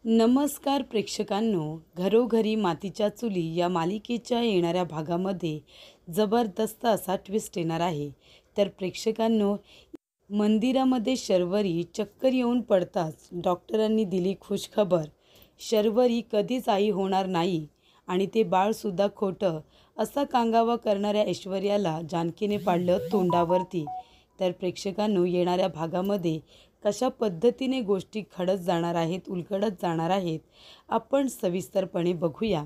नमस्कार प्रेक्षकांनो, घरोघरी मातीच्या चुली या मालिकेच्या येणाऱ्या भागामध्ये जबरदस्त असा ट्विस्ट येणार आहे. तर प्रेक्षकांनो, मंदिरामध्ये शर्वरी चक्कर येऊन पडताच डॉक्टरांनी दिली खुशखबर. शर्वरी कधीच आई होणार नाही आणि ते बाळसुद्धा खोटं, असा कांगावा करणाऱ्या ऐश्वर्याला जानकीने पाडलं तोंडावरती. तर प्रेक्षकांनो, येणाऱ्या भागामध्ये कशा पद्धतीने गोष्टी घडत जाणार आहेत, उलगडत जाणार आहेत, आपण सविस्तरपणे बघूया.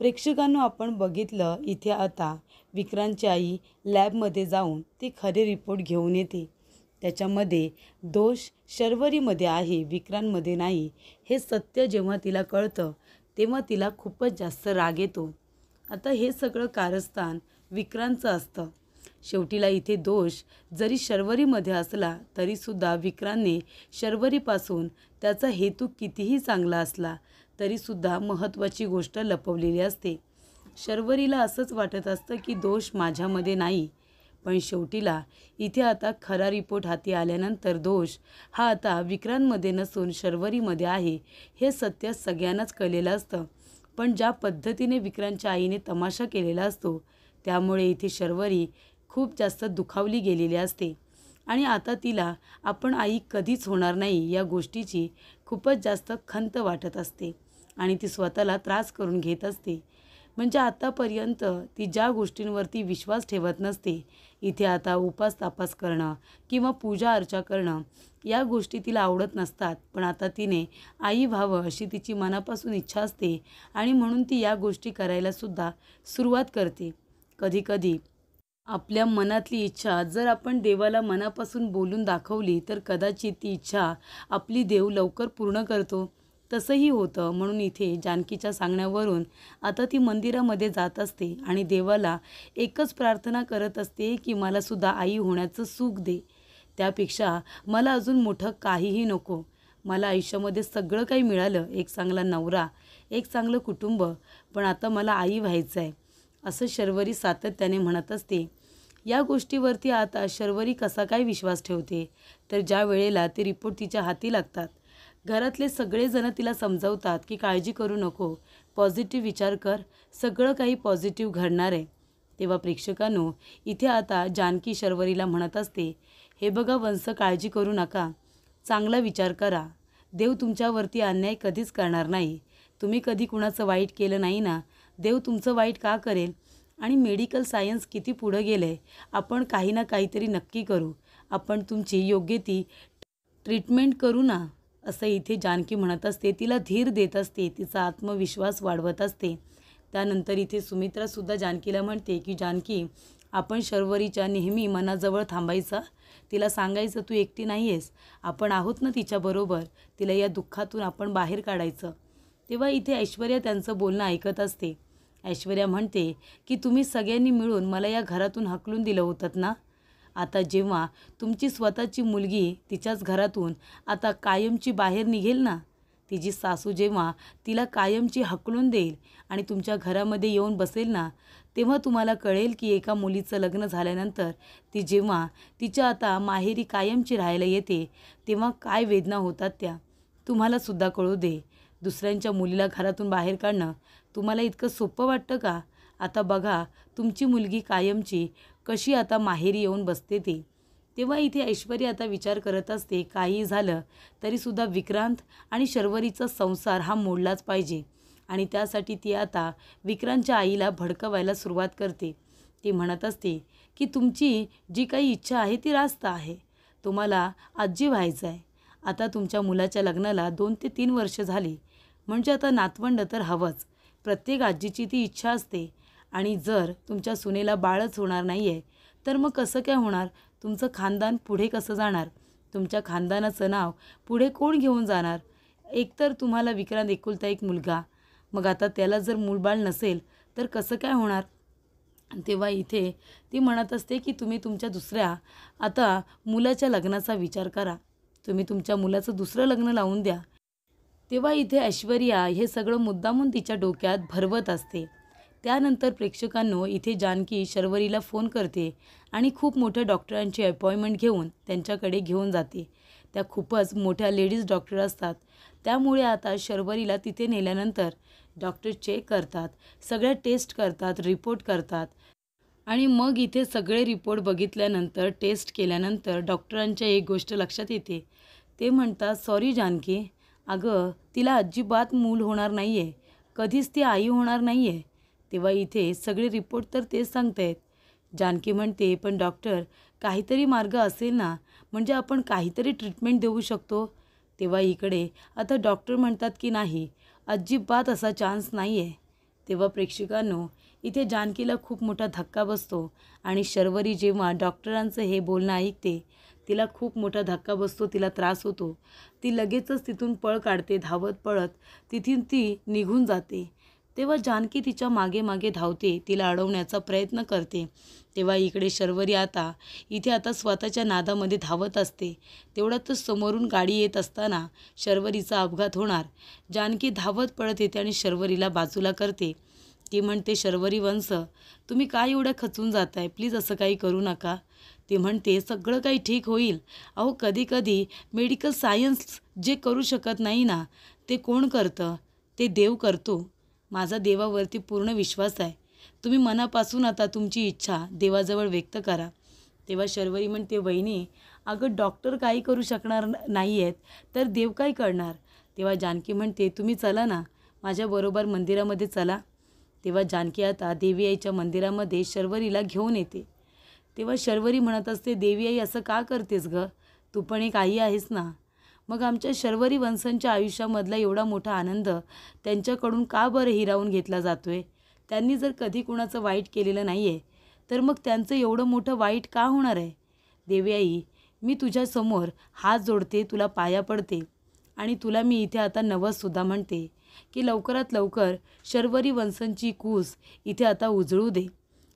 प्रेक्षकांनो, आपण बघितलं इथे आता विक्रांतची आई लॅबमध्ये जाऊन ते खरे रिपोर्ट घेऊन येते. त्याच्यामध्ये दोष शर्वरीमध्ये आहे, विक्रांतमध्ये नाही. हे सत्य जेव्हा तिला कळतं तेव्हा तिला खूपच जास्त राग येतो. आता हे सगळं कारस्थान विक्रांतचं असतं. शेवटीला इथे दोष जरी शर्वरीमध्ये असला तरीसुद्धा विक्रांतने शर्वरीपासून त्याचा हेतू कितीही चांगला असला तरीसुद्धा महत्त्वाची गोष्ट लपवलेली असते. शर्वरीला असंच वाटत असतं की दोष माझ्यामध्ये नाही, पण शेवटीला इथे आता खरा रिपोर्ट हाती आल्यानंतर दोष हा आता विक्रांतमध्ये नसून शर्वरीमध्ये आहे हे सत्य सगळ्यांनाच कळलेलं असतं. पण ज्या पद्धतीने विक्रांतच्या आईने तमाशा केलेला असतो त्यामुळे इथे शर्वरी खूप जास्त दुखावली गेलेली असते आणि आता तिला आपण आई कधीच होणार नाही या गोष्टीची खूपच जास्त खंत वाटत असते आणि ती स्वतःला त्रास करून घेत असते. म्हणजे आतापर्यंत ती ज्या गोष्टींवरती विश्वास ठेवत नसते, इथे आता उपास तापास करणं किंवा पूजा अर्चा करणं या गोष्टी तिला आवडत नसतात. पण आता तिने आई व्हावं अशी तिची मनापासून इच्छा असते आणि म्हणून ती या गोष्टी करायलासुद्धा सुरुवात करते. कधीकधी आपल्या मनातली इच्छा जर आपण देवाला मनापासून बोलून दाखवली तर कदाचित ती इच्छा आपली देव लवकर पूर्ण करतो. तसंही होतं. म्हणून इथे जानकीच्या सांगण्यावरून आता ती मंदिरामध्ये जात असते आणि देवाला एकच प्रार्थना करत असते की मलासुद्धा आई होण्याचं सुख दे. त्यापेक्षा मला अजून मोठं काहीही नको. मला आयुष्यामध्ये सगळं काही मिळालं, एक चांगला नवरा, एक चांगलं कुटुंब, पण आता मला आई व्हायचं आहे, असं शर्वरी सातत्याने म्हणत असते. या गोष्टीवरती आता शर्वरी कसा काय विश्वास ठेवते, तर ज्या वेळेला ते रिपोर्ट तिच्या हाती लागतात घरातले सगळेजण तिला समजावतात की काळजी करू नको, पॉझिटिव्ह विचार कर, सगळं काही पॉझिटिव्ह घडणार आहे. तेव्हा प्रेक्षकांनो, इथे आता जानकी शर्वरीला म्हणत असते, हे बघा वंश, काळजी करू नका, चांगला विचार करा. देव तुमच्यावरती अन्याय कधीच करणार नाही. तुम्ही कधी कुणाचं वाईट केलं नाही ना, देव तुमचं वाईट का करेल? आणि मेडिकल सायन्स किती पुढं गेलं आहे, आपण काही ना काहीतरी नक्की करू, आपण तुमची योग्य ती ट्रीटमेंट करू ना, असं इथे जानकी म्हणत असते. तिला धीर देत असते, तिचा आत्मविश्वास वाढवत असते. त्यानंतर इथे सुमित्रासुद्धा जानकीला म्हणते की जानकी, आपण शर्वरीच्या नेहमी मनाजवळ थांबायचा, तिला सांगायचं तू एकटी नाही आहेस, आपण आहोत ना तिच्याबरोबर, तिला या दुःखातून आपण बाहेर काढायचं. तेव्हा इथे ऐश्वर्या त्यांचं बोलणं ऐकत असते. ऐश्वर्या म्हणते की तुम्ही सगळ्यांनी मिळून मला या घरातून हकलून दिलं होतं ना, आता जेव्हा तुमची स्वतःची मुलगी तिच्याच घरातून आता कायमची बाहेर निघेल ना, तिची सासू जेव्हा तिला कायमची हकलून देईल आणि तुमच्या घरामध्ये येऊन बसेल ना, तेव्हा तुम्हाला कळेल की एका मुलीचं लग्न झाल्यानंतर ती जेव्हा तिच्या आता माहेरी कायमची राहायला येते तेव्हा काय वेदना होतात त्या तुम्हालासुद्धा कळू दे. दुसऱ्यांच्या मुलीला घरातून बाहेर काढणं तुम्हाला इतकं सोपं वाटतं का? आता बघा तुमची मुलगी कायमची कशी आता माहेरी येऊन बसते ते. तेव्हा इथे ऐश्वर्या आता विचार करत असते, काही झालं तरीसुद्धा विक्रांत आणि शर्वरीचा संसार हा मोडलाच पाहिजे आणि त्यासाठी ती आता विक्रांतच्या आईला भडकवायला सुरुवात करते. ती म्हणत असते की तुमची जी काही इच्छा आहे ती रास्त आहे, तुम्हाला आजी व्हायचं आहे. आता तुमच्या मुलाच्या लग्नाला 2 ते 3 वर्ष झाली, म्हणजे आता नातवंड तर हवंच. प्रत्येक आजीची ती इच्छा असते आणि जर तुमच्या सुनेला बाळच होणार नाही आहे तर मग कसं काय होणार? तुमचं खानदान पुढे कसं जाणार? तुमच्या खानदानाचं नाव पुढे कोण घेऊन जाणार? एकतर तुम्हाला विक्रांत एकुलता एक मुलगा, मग आता त्याला जर मूलबाळ नसेल तर कसं काय होणार? तेव्हा इथे ती म्हणत असते की तुम्ही तुमच्या दुसऱ्या आता मुलाच्या लग्नाचा विचार करा, तुम्ही तुमच्या मुलाचं दुसरं लग्न लावून द्या. तेव्हा इथे ऐश्वर्या हे सगळं मुद्दामून तिच्या डोक्यात भरवत असते. त्यानंतर प्रेक्षकांनो, इथे जानकी शर्वरीला फोन करते आणि खूप मोठ्या डॉक्टरांची अपॉइंटमेंट घेऊन त्यांच्याकडे घेऊन जाते. त्या खूपच मोठ्या लेडीज डॉक्टर असतात. त्यामुळे आता शर्वरीला तिथे नेल्यानंतर डॉक्टर चेक करतात, सगळ्या टेस्ट करतात, रिपोर्ट करतात आणि मग इथे सगळे रिपोर्ट बघितल्यानंतर, टेस्ट केल्यानंतर डॉक्टरांच्या एक गोष्ट लक्षात येते. ते म्हणतात, सॉरी जानकी, अगं तिला अजिबात मूल होणार नाही आहे, कधीच ती आई होणार नाही आहे. तेव्हा इथे सगळे रिपोर्ट तर तेच सांगतायत. जानकी म्हणते, पण डॉक्टर काहीतरी मार्ग असेल ना, म्हणजे आपण काहीतरी ट्रीटमेंट देऊ शकतो. तेव्हा इकडे आता डॉक्टर म्हणतात की नाही, अजिबात असा चान्स नाही आहे. तेव्हा प्रेक्षकांनो, इथे जानकीला खूप मोठा धक्का बसतो आणि शर्वरी जेव्हा डॉक्टरांचं हे बोलणं ऐकते, तिला खूप मोठा धक्का बसतो, तिला त्रास होतो. ती लगेचच तिथून पळ काढते, धावत पळत तिथून ती निघून जाते. तेव्हा जानकी तिच्या मागे मागे धावते, तिला अडवण्याचा प्रयत्न करते. तेव्हा इकडे शर्वरी इथे स्वतःच्या नादामध्ये धावत असते. तेवढ्यातच समोरून गाडी येत असताना शर्वरीचा अपघात होणार. जानकी धावत पळत येते आणि शर्वरीला बाजूला करते. ती म्हणते, शर्वरी वंश, तुम्ही काय एवढ्या खचून जाताय, प्लीज असं काही करू नका. ती म्हणते, सगळं काही ठीक होईल. अहो कधी कधी मेडिकल सायन्स जे करू शकत नाही ना, ते कोण करतं? ते देव करतो. माझा देवावरती पूर्ण विश्वास आहे. तुम्ही मनापासून आता तुमची इच्छा देवाजवळ व्यक्त करा. तेव्हा शर्वरी म्हणते, वहिनी, अगं डॉक्टर काही करू शकणार नाही आहेत, तर देव काय करणार? तेव्हा जानकी म्हणते, तुम्ही चला ना, माझ्याबरोबर मंदिरामध्ये चला. तेव्हा जानकी आता देवी आईच्या मंदिरामध्ये शर्वरीला घेऊन येते. तेव्हा शर्वरी म्हणत असते, देवी आई असं का करतेस गं? तू पण एक आई आहेस ना. मग आमच्या शर्वरी वंशांच्या आयुष्यामधला एवढा मोठा आनंद त्यांच्याकडून का बरं हिरावून घेतला जातोय? त्यांनी जर कधी कुणाचं वाईट केलेलं नाही आहे, तर मग त्यांचं एवढं मोठं वाईट का होणार आहे? देवी आई, मी तुझ्यासमोर हात जोडते, तुला पाया पडते आणि तुला मी इथे आता नवससुद्धा म्हणते की लवकरात लवकर शर्वरी वंशांची कूस इथे आता उजळू दे.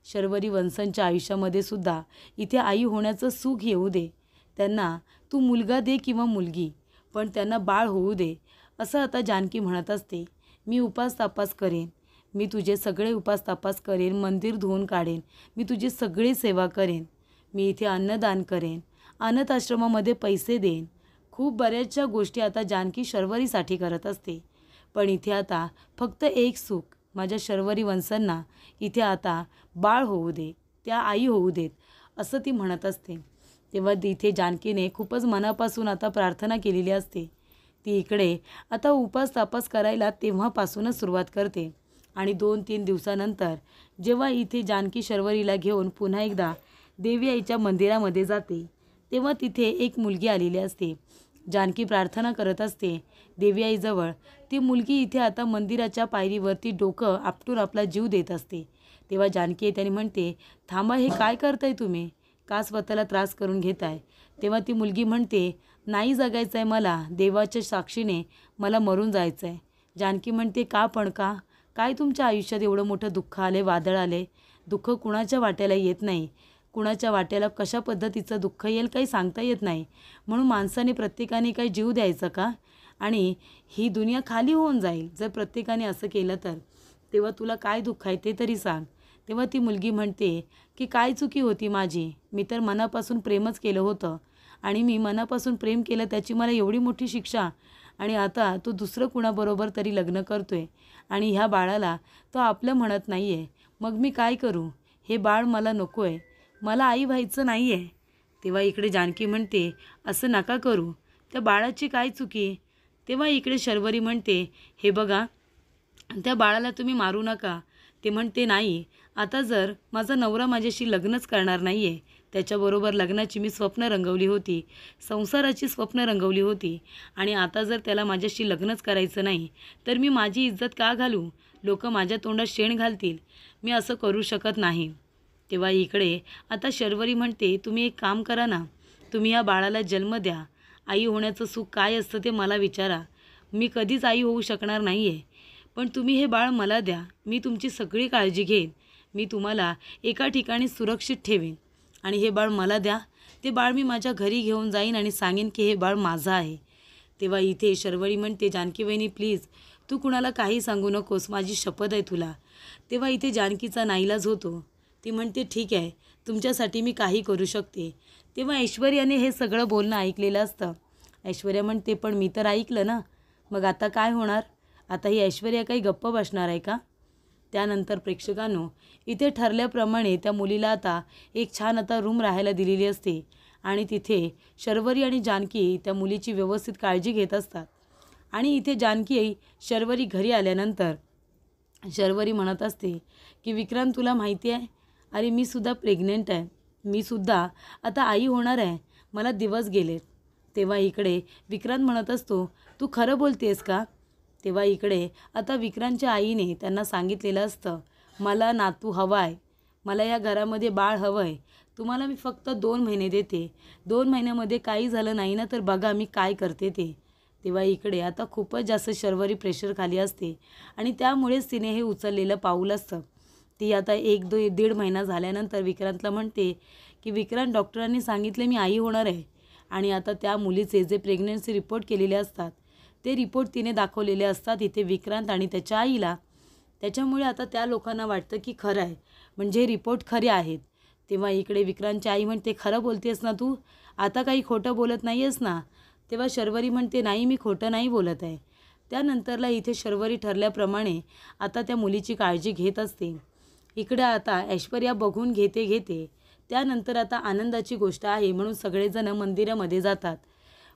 शर्वरी वंशांच्या आयुष्यामध्ये सुद्धा इथे आई होण्याचं सुख येऊ दे. त्यांना तू मुलगा दे किंवा मुलगी, पण त्यांना बाळ होऊ दे, असं आता जानकी म्हणत असते. मी उपास तापास करेन, मी तुझे सगळे उपास तापास करेन, मंदिर धुवून काढेन, मी तुझी सगळी सेवा करेन, मी इथे अन्नदान करेन, अनाथ आश्रमामध्ये पैसे देईन. खूप बऱ्याचशा गोष्टी आता जानकी शर्वरीसाठी करत असते. पण इथे आता फक्त एक सुख, माझ्या शर्वरी वंशांना इथे आता बाळ होऊ दे, त्या आई होऊ देत, असं ती म्हणत असते. तेव्हा इथे जानकीने खूपच मनापासून आता प्रार्थना केलेली असते. ती इकडे आता उपास तापास करायला तेव्हापासूनच सुरुवात करते आणि 2-3 दिवसानंतर जेव्हा इथे जानकी शर्वरीला घेऊन पुन्हा एकदा देवी आईच्या मंदिरामध्ये जाते, तेव्हा तिथे एक मुलगी आलेली असते. जानकी प्रार्थना करत असते देवी आईजवळ. ती मुलगी इथे आता मंदिराच्या पायरीवरती डोकं आपटून आपला जीव देत असते. तेव्हा जानकी त्याने म्हणते, थांबा, हे काय करताय तुम्ही? का स्वतःला त्रास करून घेताय? तेव्हा ती मुलगी म्हणते, नाही जगायचं आहे मला, देवाच्या साक्षीने मला मरून जायचं आहे. जानकी म्हणते, का पण का? काय तुमच्या आयुष्यात एवढं मोठं दुःख आले, वादळ आले? दुःख कुणाच्या वाट्याला येत नाही. कुणाच्या वाट्याला कशा पद्धतीचं दुःख येईल काही सांगता येत नाही. म्हणून माणसाने प्रत्येकाने काही जीव द्यायचा का? आणि ही दुनिया खाली होऊन जाईल जर प्रत्येकाने असं केलं तर. तेव्हा तुला काय दुःख आहे ते तरी सांग. तेव्हा ती मुलगी म्हणते की काय चुकी होती माझी? मी तर मनापासून प्रेमच केलं होतं आणि मी मनापासून प्रेम केलं, त्याची मला एवढी मोठी शिक्षा. आणि आता तो दुसरं कुणाबरोबर तरी लग्न करतोय आणि ह्या बाळाला तो आपलं म्हणत नाही आहे. मग मी काय करू? हे बाळ मला नको आहे, मला आई व्हायचं नाही आहे. तेव्हा इकडे जानकी म्हणते, असं नका करू, त्या बाळाची काय चुकी? तेव्हा इकडे शर्वरी म्हणते, हे बघा, त्या बाळाला तुम्ही मारू नका. ते म्हणते, नाही, आता जर माझा नवरा माझ्याशी लग्नच करणार नाही आहे, त्याच्याबरोबर लग्नाची मी स्वप्न रंगवली होती, संसाराची स्वप्न रंगवली होती, आणि आता जर त्याला माझ्याशी लग्नच करायचं नाही तर मी माझी इज्जत का घालू? लोक माझ्या तोंडात शेण घालतील. मी असं करू शकत नाही. तेव्हा इकडे आता शर्वरी म्हणते, तुम्ही एक काम करा ना, तुम्ही या बाळाला जन्म द्या. आई होण्याचं सुख काय असतं ते मला विचारा. मी कधीच आई होऊ शकणार नाही आहे, पण तुम्ही हे बाळ मला द्या. मी तुमची सगळी काळजी घेईन. मी तुम्हाला एका ठिकाणी सुरक्षित ठेवीन आणि हे बाळ मला द्या. ते बाळ मी माझ्या घरी घेऊन जाईन आणि सांगेन की हे बाळ माझं आहे. तेव्हा इथे शर्वरी म्हणते, जानकी वहिनी प्लीज, तू कुणाला काही सांगू नकोस, माझी शपथ आहे तुला. तेव्हा इथे जानकीचा नाईलाज होतो. ती म्हणते, ठीक आहे, तुमच्यासाठी मी काही करू शकते. तेव्हा ऐश्वर्याने हे सगळं बोलणं ऐकलेलं असतं. ऐश्वर्या म्हणते, पण मी तर ऐकलं ना, मग आता काय होणार? आता ही ऐश्वर्या काही गप्प बसणार आहे का? त्यानंतर प्रेक्षकांनो, इथे ठरल्याप्रमाणे त्या मुलीला आता एक छान आता रूम राहायला दिलेली असते आणि तिथे शर्वरी आणि जानकी त्या मुलीची व्यवस्थित काळजी घेत असतात. आणि इथे जानकी शर्वरी घरी आल्यानंतर शर्वरी म्हणत असते की विक्रांत, तुला माहिती आहे, अरे मी सुद्धा प्रेग्नेंट आहे, मी सुद्धा आता आई होणार आहे, मला दिवस गेलेत. तेव्हा इकडे विक्रांत म्हणत असतो, तू खरं बोलतेस का? तेव्हा इकडे आता विक्रांतच्या आईने त्यांना सांगितलेलं असतं, मला नातू हवा आहे, मला या घरामध्ये बाळ हवं आहे, तुम्हाला मी फक्त 2 महिने देते, 2 महिन्यामध्ये काही झालं नाही ना तर बघा मी काय करते ते. तेव्हा इकडे आता खूपच जास्त शर्वरी प्रेशर खाली असते आणि त्यामुळेच तिने हे उचललेलं पाऊल असतं. ती आता 1-1.5 महिना झाल्यानंतर विक्रांतला म्हणते की विक्रांत, डॉक्टरांनी सांगितले मी आई होणार आहे. आणि आता त्या मुलीचे जे प्रेग्नन्सी रिपोर्ट केलेले असतात ते रिपोर्ट तिने दाखवलेले असतात इथे विक्रांत आणि त्याच्या आईला. त्याच्यामुळे आता त्या लोकांना वाटतं की खरं आहे, म्हणजे रिपोर्ट खरे आहेत. तेव्हा इकडे विक्रांतची आई म्हणते, खरं बोलतेस ना तू? आता काही खोटं बोलत नाही आहेस ना? तेव्हा शर्वरी म्हणते, नाही मी खोटं नाही बोलत आहे. त्यानंतरला इथे शर्वरी ठरल्याप्रमाणे आता त्या मुलीची काळजी घेत असते. इकडे आता ऐश्वर्या बघून घेते त्यानंतर आता आनंदाची गोष्ट आहे म्हणून सगळेजण मंदिरामध्ये जातात.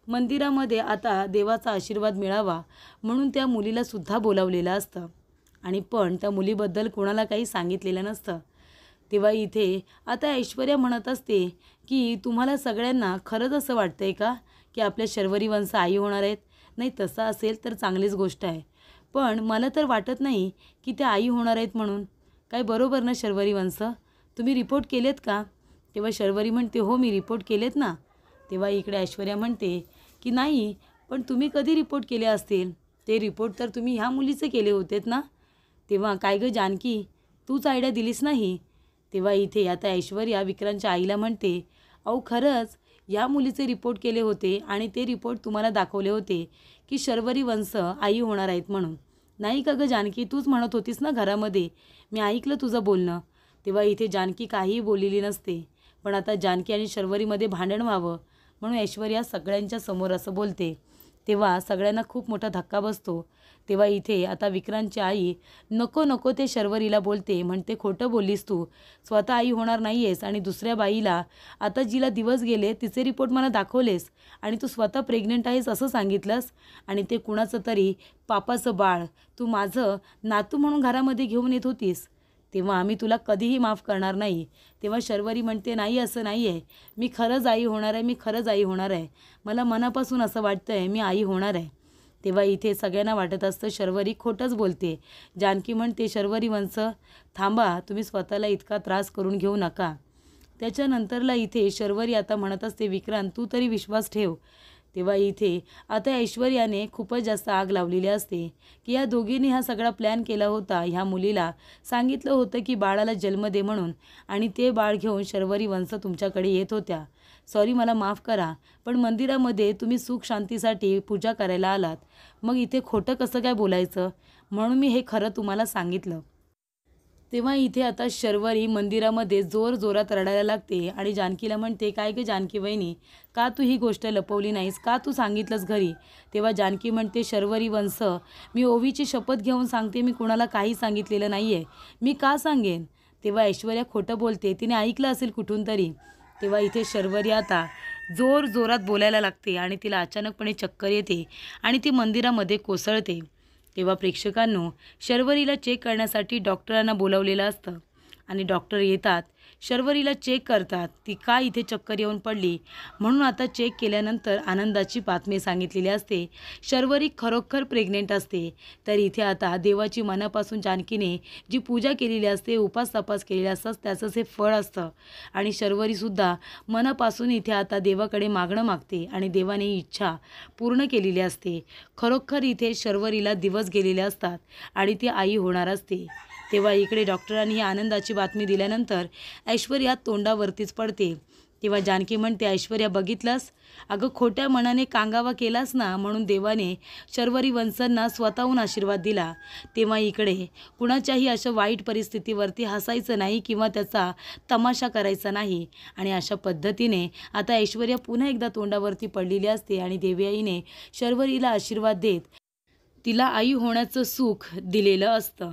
मंदिरामध्ये आता देवाचा आशीर्वाद मिळावा म्हणून त्या मुलीला सुद्धा बोलावलेलं असतं आणि पण त्या मुलीबद्दल कोणाला काही सांगितलेलं नसतं. तेव्हा इथे आता ऐश्वर्या म्हणत असते की तुम्हाला सगळ्यांना खरंच असं वाटतंय का की आपल्या शर्वरी वंश आई होणार आहेत? नाही, तसं असेल तर चांगलीच गोष्ट आहे, पण मला तर वाटत नाही की त्या आई होणार आहेत म्हणून. काय बरोबर ना शर्वरी वंश? तुम्ही रिपोर्ट केलेत का? तेव्हा शर्वरी म्हणते, हो मी रिपोर्ट केलेत ना. तेव्हा इकडे ऐश्वर्या म्हणते की नाही, पण तुम्ही कधी रिपोर्ट केले असतील? ते रिपोर्ट तर तुम्ही ह्या मुलीचे केले होतेत ना. तेव्हा काय गं जानकी, तूच आयडिया दिलीस नाही? तेव्हा इथे आता ऐश्वर्या विक्रांतच्या आईला म्हणते, अहो खरंच या मुलीचे रिपोर्ट केले होते आणि ते रिपोर्ट तुम्हाला दाखवले होते की शर्वरी वंश आई होणार आहेत म्हणून. नाही का गं जानकी, तूच म्हणत होतीस ना घरामध्ये, मी ऐकलं तुझं बोलणं. तेव्हा इथे जानकी काहीही बोललेली नसते, पण आता जानकी आणि शर्वरीमध्ये भांडण व्हावं म्हणून ऐश्वर्या सगळ्यांच्या समोर असं बोलते. तेव्हा सगळ्यांना खूप मोठा धक्का बसतो. तेव्हा इथे आता विक्रांतची आई नको ते शर्वरीला बोलते, म्हणते खोटं बोललीस तू, स्वतः आई होणार नाही आहेस आणि दुसऱ्या बाईला आता जिला दिवस गेले तिचे रिपोर्ट मला दाखवलेस आणि तू स्वतः प्रेग्नंट आहेस असं सांगितलंस आणि ते कुणाचं तरी पापाचं बाळ तू माझं नातू म्हणून घरामध्ये घेऊन येत होतीस. तेव्हा आम्ही तुला कधीही माफ करणार नाही. तेव्हा शर्वरी म्हणते, नाही असं नाही आहे, मी खरंच आई होणार आहे, मी खरंच आई होणार आहे, मला मनापासून असं वाटतं आहे मी आई होणार आहे. तेव्हा इथे सगळ्यांना वाटत असतं शर्वरी खोटंच बोलते. जानकी म्हणते, शर्वरी वंश थांबा, तुम्ही स्वतःला इतका त्रास करून घेऊ नका. त्याच्यानंतरला इथे शर्वरी आता म्हणत असते, विक्रांत तू तरी विश्वास ठेव. तेव्हा इथे आता ऐश्वर्याने खूपच जास्त आग लावलेली असते की या दोघींनी हा सगळा प्लॅन केला होता. ह्या मुलीला सांगितलं होतं की बाळाला जन्म दे म्हणून आणि ते बाळ घेऊन शर्वरी वंश तुमच्याकडे येत होत्या. सॉरी, मला माफ करा, पण मंदिरामध्ये तुम्ही सुख शांतीसाठी पूजा करायला आलात, मग इथे खोटं कसं काय बोलायचं, म्हणून मी हे खरं तुम्हाला सांगितलं. तेव्हा इथे आता शर्वरी मंदिरामध्ये जोरात रडायला लागते आणि जानकीला म्हणते, काय गं जानकी वहिनी, का तू ही गोष्ट लपवली नाहीस, का तू सांगितलंस घरी? तेव्हा जानकी म्हणते, शर्वरी वंश मी ओवीची शपथ घेऊन सांगते, मी कुणाला काही सांगितलेलं नाही आहे, मी का सांगेन? तेव्हा ऐश्वर्या खोटं बोलते, तिने ऐकलं असेल कुठून तरी. तेव्हा इथे शर्वरी आता जोरात बोलायला लागते आणि तिला अचानकपणे चक्कर येते आणि ती मंदिरामध्ये कोसळते. तेव्हा प्रेक्षकांनो, शर्वरीला चेक करण्यासाठी डॉक्टरांना बोलावलेलं असतं आणि डॉक्टर येतात, शर्वरीला चेक करतात ती का इथे चक्कर येऊन पडली म्हणून. आता चेक केल्यानंतर आनंदाची बातमी सांगितलेली असते, शर्वरी खरोखर प्रेग्नेंट असते. तर इथे आता देवाची मनापासून जानकीने जी पूजा केलेली असते, उपास तपास केलेले असतात, त्याचंच हे फळ असतं आणि शर्वरीसुद्धा मनापासून इथे आता देवाकडे मागणं मागते आणि देवाने ही इच्छा पूर्ण केलेली असते. खरोखर इथे शर्वरीला दिवस गेलेले असतात आणि ती आई होणार असते. तेव्हा इकडे डॉक्टरांनी ही आनंदाची बातमी दिल्यानंतर ऐश्वर्या तोंडावरतीच पडते. तेव्हा जानकी म्हणते, ऐश्वर्या बघितलंस, अगं खोट्या मनाने कांगावा केलास ना म्हणून देवाने शर्वरी वंशांना स्वतःहून आशीर्वाद दिला. तेव्हा इकडे कुणाच्याही अशा वाईट परिस्थितीवरती हसायचं नाही किंवा त्याचा तमाशा करायचा नाही. आणि अशा पद्धतीने आता ऐश्वर्या पुन्हा एकदा तोंडावरती पडलेली असते आणि देवी आईने शर्वरीला आशीर्वाद देत तिला आई होण्याचं सुख दिलेलं असतं.